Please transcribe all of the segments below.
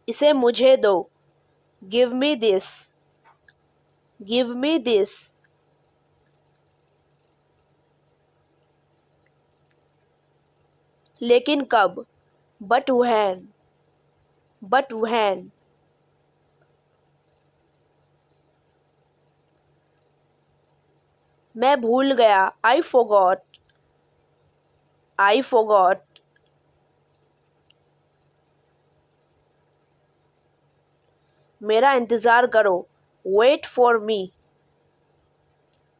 इसे मुझे दो। Give me this. Give me this. लेकिन कब? But when. But when. मैं भूल गया। I forgot. I forgot. मेरा इंतज़ार करो। Wait for me.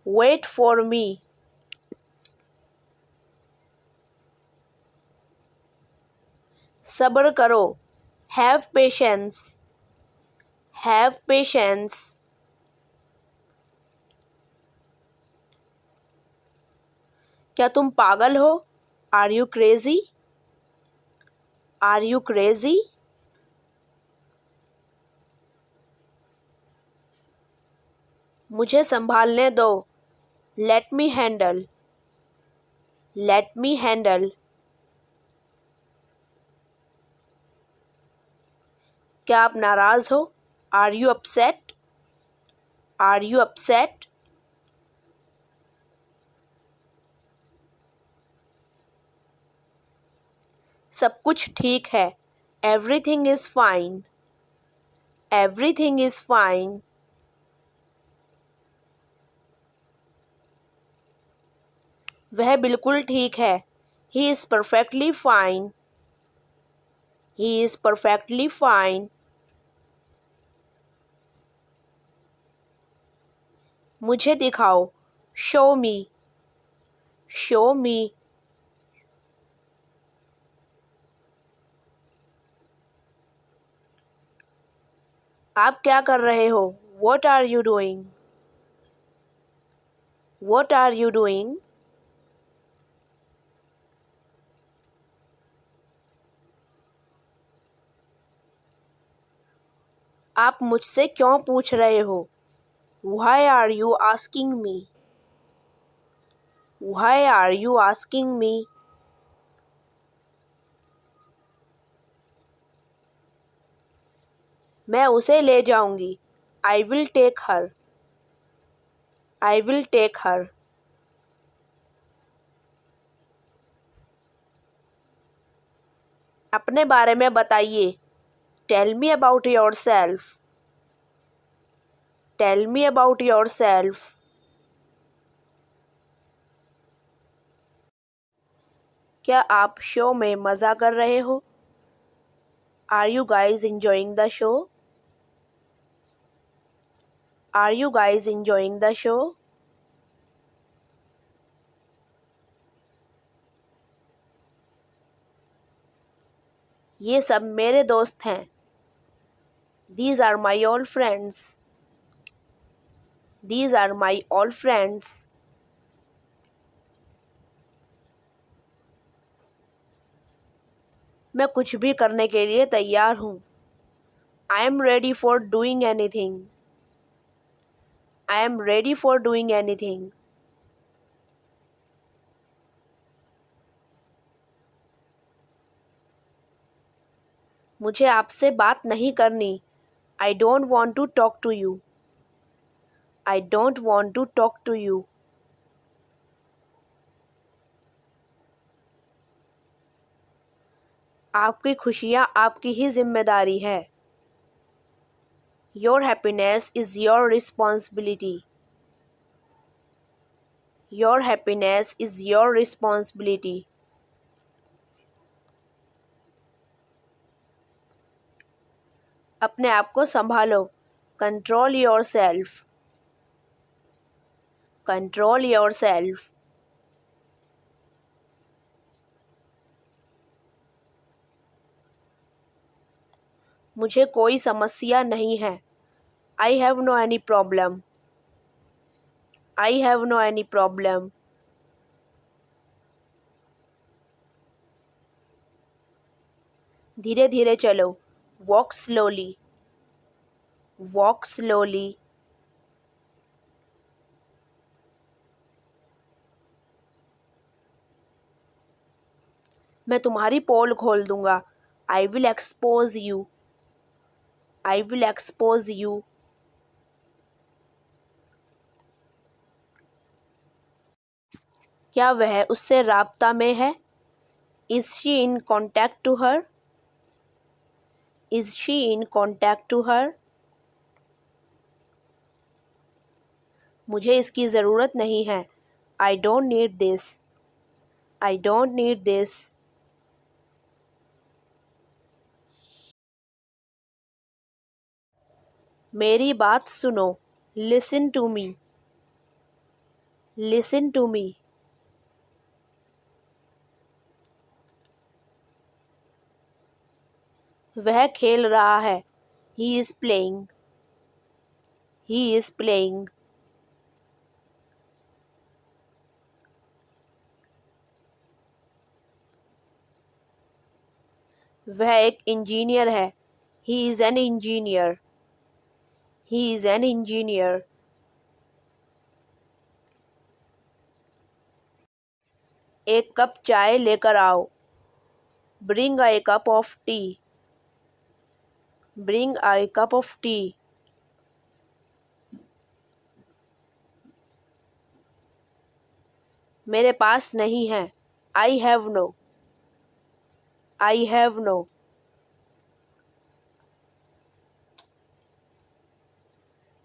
Wait for me. सब्र करो। Have patience. Have patience. क्या तुम पागल हो? Are you crazy? Are you crazy? मुझे संभालने दो। Let me handle. Let me handle. क्या आप नाराज हो? Are you upset? Are you upset? सब कुछ ठीक है। Everything is fine. Everything is fine. वह बिल्कुल ठीक है। He is perfectly fine. He is perfectly fine. मुझे दिखाओ। Show me. Show me. आप क्या कर रहे हो? What are you doing? What are you doing? आप मुझसे क्यों पूछ रहे हो? Why are you asking me? Why are you asking me? मैं उसे ले जाऊंगी। I will take her. I will take her. अपने बारे में बताइए। Tell me about yourself. Tell me about yourself. क्या आप शो में मज़ा कर रहे हो? Are you guys enjoying the show? Are you guys enjoying the show? ये सब मेरे दोस्त हैं। These are my old friends. These are my old friends. मैं कुछ भी करने के लिए तैयार हूँ। I am ready for doing anything. I am ready for doing anything. मुझे आपसे बात नहीं करनी। I don't want to talk to you. I don't want to talk to you. आपकी खुशियाँ आपकी ही जिम्मेदारी है। Your happiness is your responsibility. Your happiness is your responsibility. अपने आप को संभालो। Control yourself. Control yourself. मुझे कोई समस्या नहीं है। I have no any problem. I have no any problem. धीरे धीरे चलो। Walk slowly. Walk slowly. मैं तुम्हारी पोल खोल दूंगा। I will expose you. I will expose you. क्या वह उससे राब्ता में है? Is she in contact to her? Is she in contact to her? मुझे इसकी ज़रूरत नहीं है. I don't need this. I don't need this. मेरी बात सुनो. Listen to me. Listen to me. वह खेल रहा है. He is playing. He is playing. वह एक इंजीनियर है. He is an engineer. He is an engineer. एक कप चाय लेकर आओ. Bring a cup of tea. Bring a cup of tea. मेरे पास नहीं है. I have no. I have no.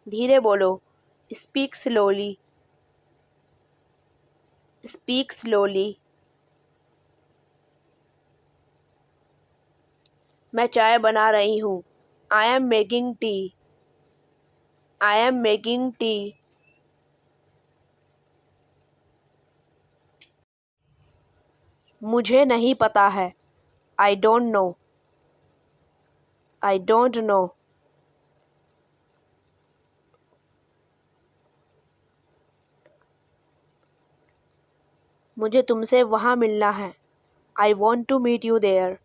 धीरे बोलो. Speak slowly. Speak slowly. मैं चाय बना रही हूँ. I am making tea. I am making tea. मुझे नहीं पता है. I don't know. I don't know. मुझे तुमसे वहाँ मिलना है. I want to meet you there.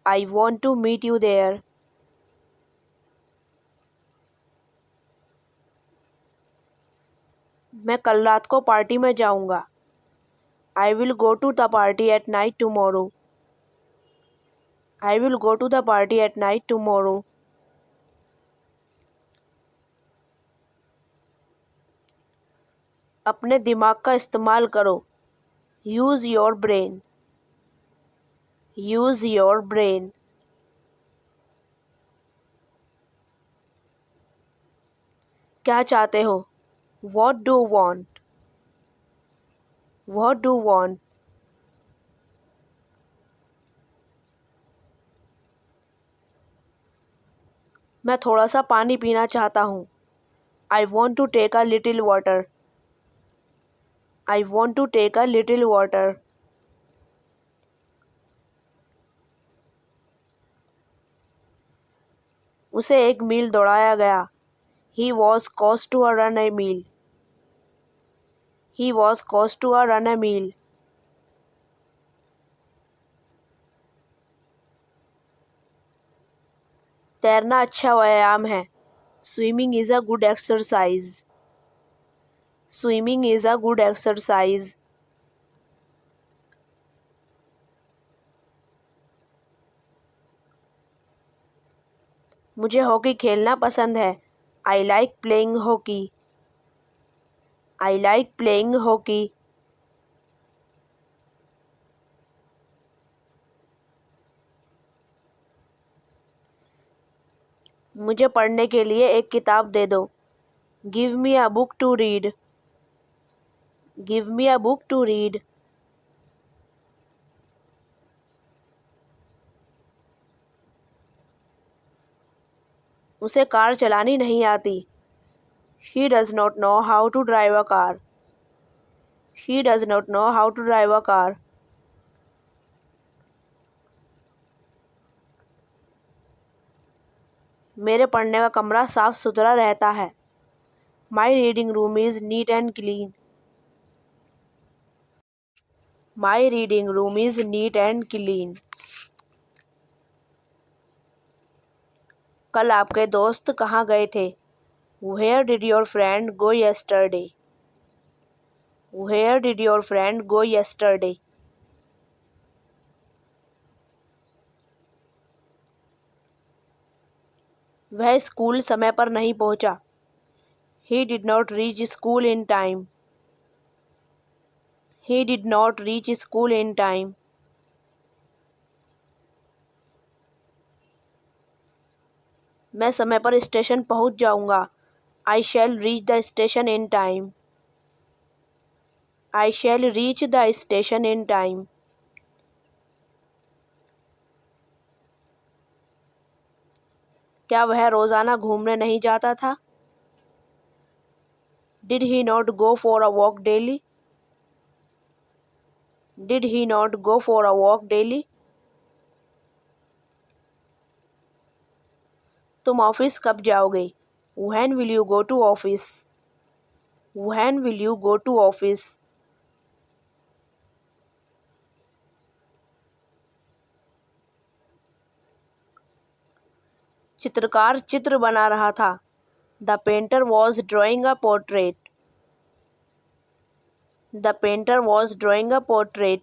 I want to meet you there. मैं कल रात को पार्टी में जाऊँगा. I will go to the party at night tomorrow. I will go to the party at night tomorrow. अपने दिमाग का इस्तेमाल करो. Use your brain. Use your brain. क्या चाहते हो? What do you want? What do you want? मैं थोड़ा सा पानी पीना चाहता हूँ. I want to take a little water. I want to take a little water. उसे एक मील दौड़ाया गया. He was caused to run a mile. He was caused to run a mile. तैरना अच्छा व्यायाम है. Swimming is a good exercise. Swimming is a good exercise. मुझे hockey खेलना पसंद है. I like playing hockey. I like playing hockey. मुझे पढ़ने के लिए एक किताब दे दो. Give me a book to read. Give me a book to read. उसे कार चलानी नहीं आती. She does not know how to drive a car. She does not know how to drive a car. मेरे पढ़ने का कमरा साफ सुथरा रहता है. My reading room is neat and clean. My reading room is neat and clean. कल आपके दोस्त कहाँ गए थे? Where did your friend go yesterday? Where did your friend go yesterday? वह स्कूल समय पर नहीं पहुंचा। He did not reach school in time. He did not reach school in time. मैं समय पर स्टेशन पहुंच जाऊंगा। I shall reach the station in time. I shall reach the station in time. क्या वह रोजाना घूमने नहीं जाता था? Did he not go for a walk daily? Did he not go for a walk daily? तुम ऑफिस कब जाओगे? When will you go to office? When will you go to office? चित्रकार चित्र बना रहा था। The painter was drawing a portrait. The painter was drawing a portrait.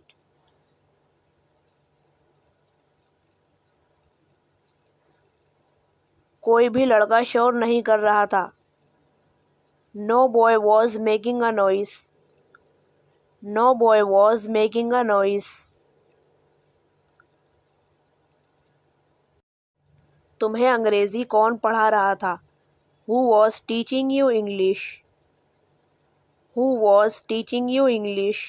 कोई भी लड़का शोर नहीं कर रहा था। No boy was making a noise. No boy was making a noise. तुम्हें अंग्रेजी कौन पढ़ा रहा था? Who was teaching you English? Who was teaching you English?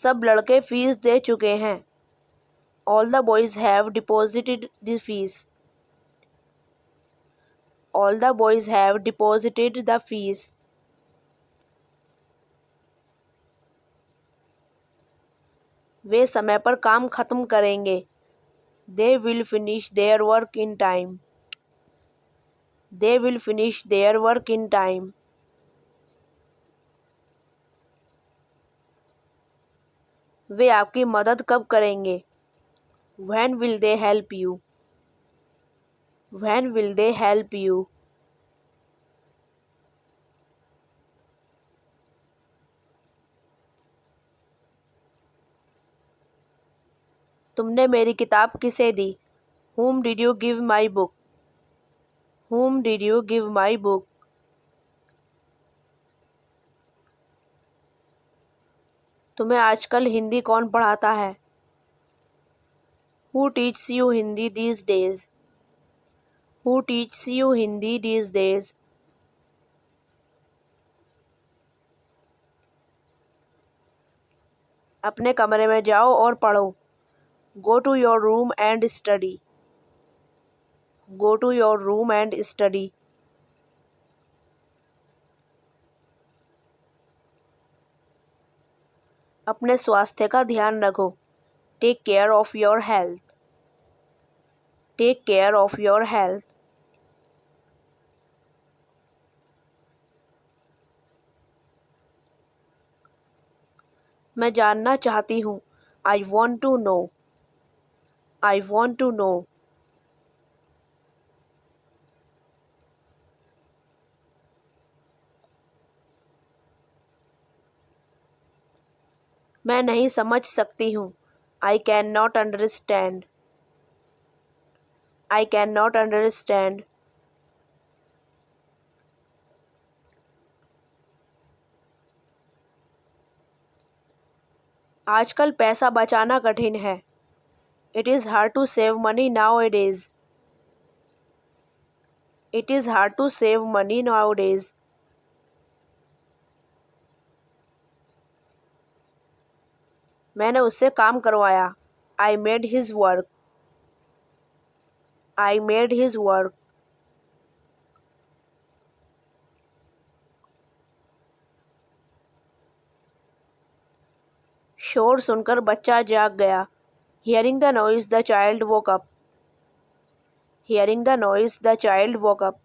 सब लड़के फीस दे चुके हैं। All the boys have deposited the fees. All the boys have deposited the fees. वे समय पर काम खत्म करेंगे। They will finish their work in time. They will finish their work in time. वे आपकी मदद कब करेंगे? When will they help you? When will they help you? तुमने मेरी किताब किसे दी? Whom did you give my book? Whom did you give my book? तुम्हें आजकल हिंदी कौन पढ़ाता है? Who teaches you Hindi these days? Who teaches you Hindi these days? अपने कमरे में जाओ और पढ़ो। Go to your room and study. Go to your room and study. अपने स्वास्थ्य का ध्यान रखो। Take care of your health. Take care of your health. मैं जानना चाहती हूँ। I want to know. I want to know. मैं नहीं समझ सकती हूँ। I cannot understand. I cannot understand. आजकल पैसा बचाना कठिन है। It is hard to save money nowadays. It is hard to save money nowadays. मैंने उससे काम करवाया। I made his work. I made his work. शोर सुनकर बच्चा जाग गया। Hearing the noise, the child woke up. Hearing the noise, the child woke up.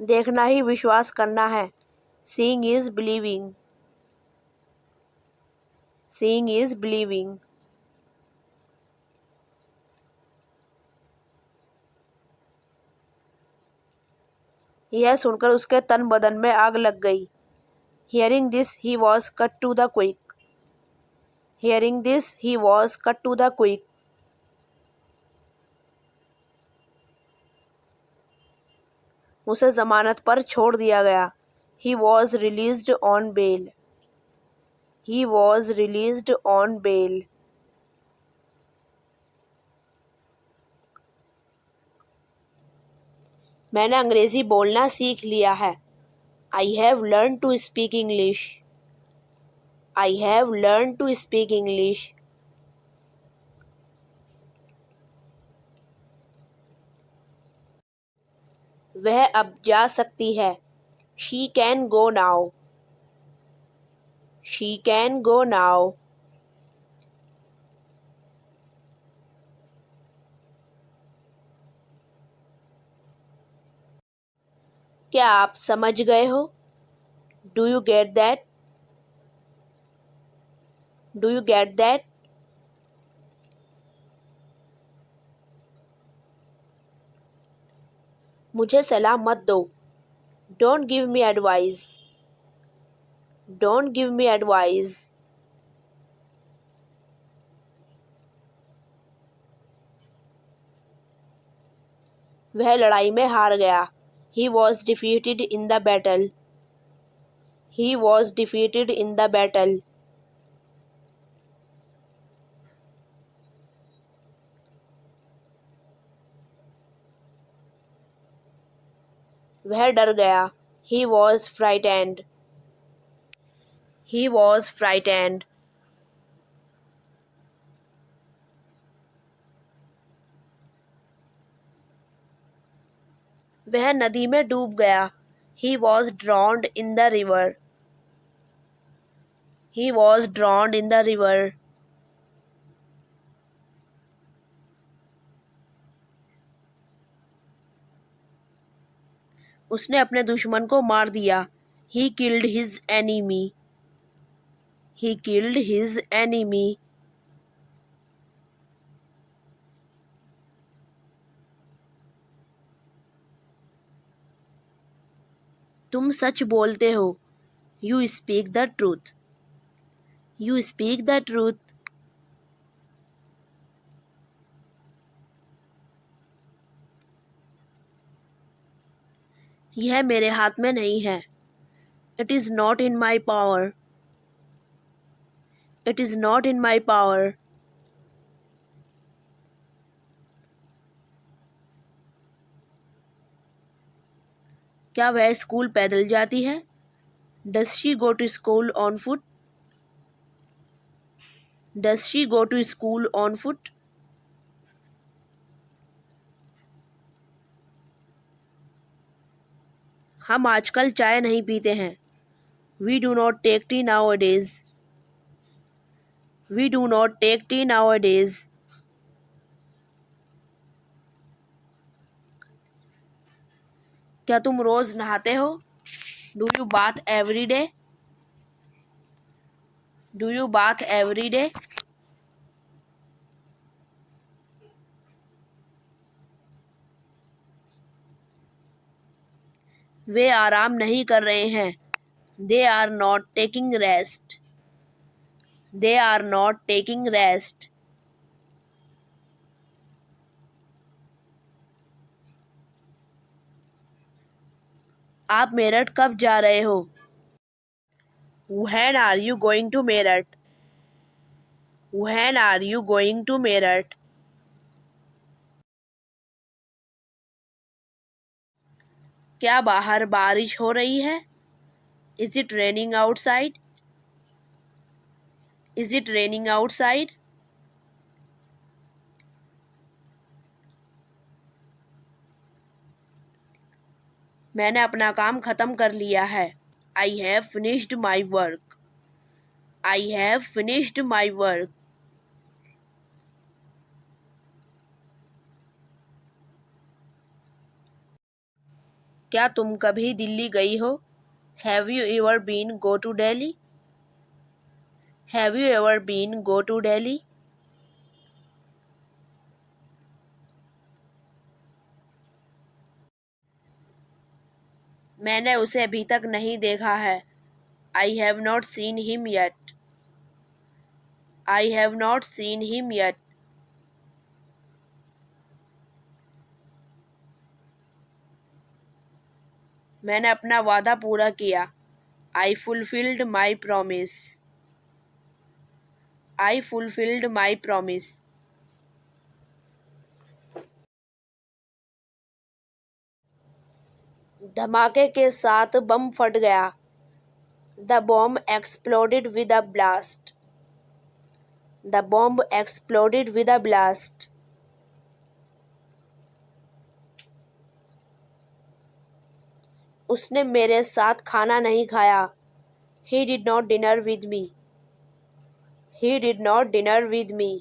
देखना ही विश्वास करना है। Seeing is believing. Seeing is believing. यह सुनकर उसके तन बदन में आग लग गई। Hearing this, he was cut to the quick. Hearing this, he was cut to the quick. उसे जमानत पर छोड़ दिया गया। He was released on bail. He was released on bail. मैंने अंग्रेजी बोलना सीख लिया है। I have learned to speak English. I have learned to speak English. वह अब जा सकती है। She can go now. She can go now. क्या आप समझ गए हो? Do you get that? Do you get that? मुझे सलाह मत दो। Don't give me advice. Don't give me advice. वह लड़ाई में हार गया। He was defeated in the battle. He was defeated in the battle. वह डर गया। He was frightened. He was frightened. वह नदी में डूब गया। He was drowned in the river. He was drowned in the river. उसने अपने दुश्मन को मार दिया। He killed his enemy. He killed his enemy. तुम सच बोलते हो। You speak the truth. You speak the truth. यह मेरे हाथ में नहीं है। It is not in my power. It is not in my power. क्या वह स्कूल पैदल जाती है? Does she go to school on foot? Does she go to school on foot? हम आजकल चाय नहीं पीते हैं। We do not take tea nowadays. We do not take tea nowadays. क्या तुम रोज नहाते हो? Do you bath every day? Do you bath every day? वे आराम नहीं कर रहे हैं। They are not taking rest. They are not taking rest. आप मेरठ कब जा रहे हो? When are you going to Meerut? When are you going to Meerut? क्या बाहर बारिश हो रही है? Is it raining outside? Is it raining outside? मैंने अपना काम खत्म कर लिया है। I have finished my work. I have finished my work. क्या तुम कभी दिल्ली गई हो? Have you ever been go to Delhi? Have you ever been go to Delhi? मैंने उसे अभी तक नहीं देखा है। I have not seen him yet. I have not seen him yet. मैंने अपना वादा पूरा किया। I fulfilled my promise. I fulfilled my promise. धमाके के साथ बम फट गया। The bomb exploded with a blast. The bomb exploded with a blast. उसने मेरे साथ खाना नहीं खाया। He did not dinner with me. He did not dinner with me.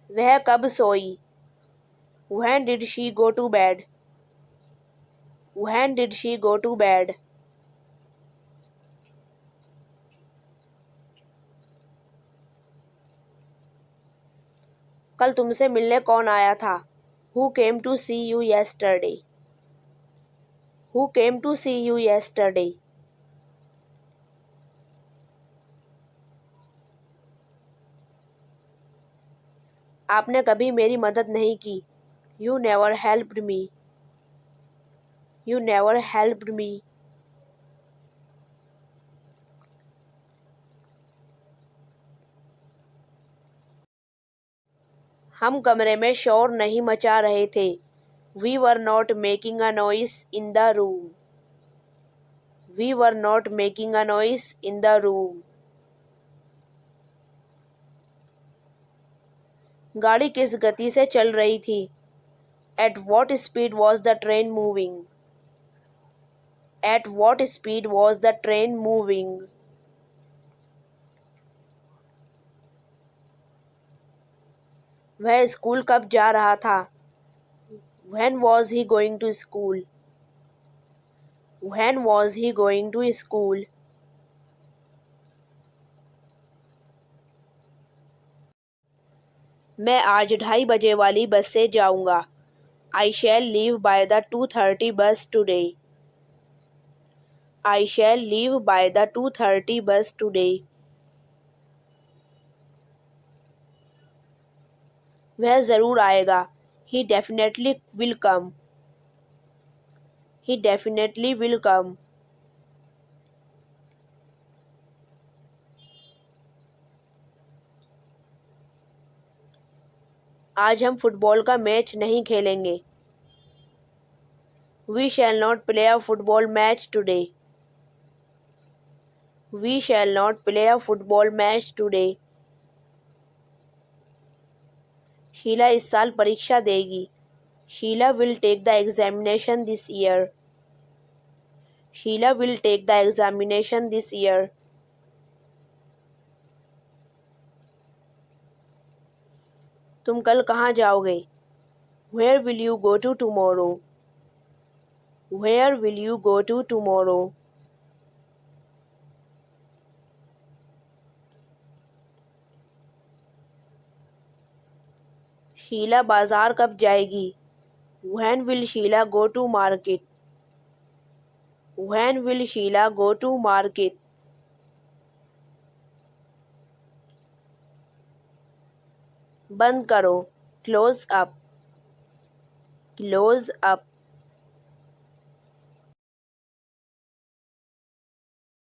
वह कब सोई? When did she go to bed? When did she go to bed? कल तुमसे मिलने कौन आया था? Who came to see you yesterday? Who came to see you yesterday? आपने कभी मेरी मदद नहीं की। You never helped me. You never helped me. हम कमरे में शोर नहीं मचा रहे थे। We were not making a noise in the room. We were not making a noise in the room. गाड़ी किस गति से चल रही थी? At what speed was the train moving? At what speed was the train moving? वह school कब जा रहा था? When was he going to school? When was he going to school? मैं आज 2:30 वाली बस से जाऊंगा। I shall leave by the 2:30 bus today. I shall leave by the 2:30 bus today. वह ज़रूर आएगा। He definitely will come. He definitely will come. आज हम फुटबॉल का मैच नहीं खेलेंगे। We shall not play a football match today. We shall not play a football match today. Sheila इस साल परीक्षा देगी। Sheila will take the examination this year. Sheila will take the examination this year. तुम कल कहाँ जाओगे? Where will you go to tomorrow? Where will you go to tomorrow? Sheila बाजार कब जाएगी? When will Sheila go to market? When will Sheila go to market? बंद करो। Close up. Close up.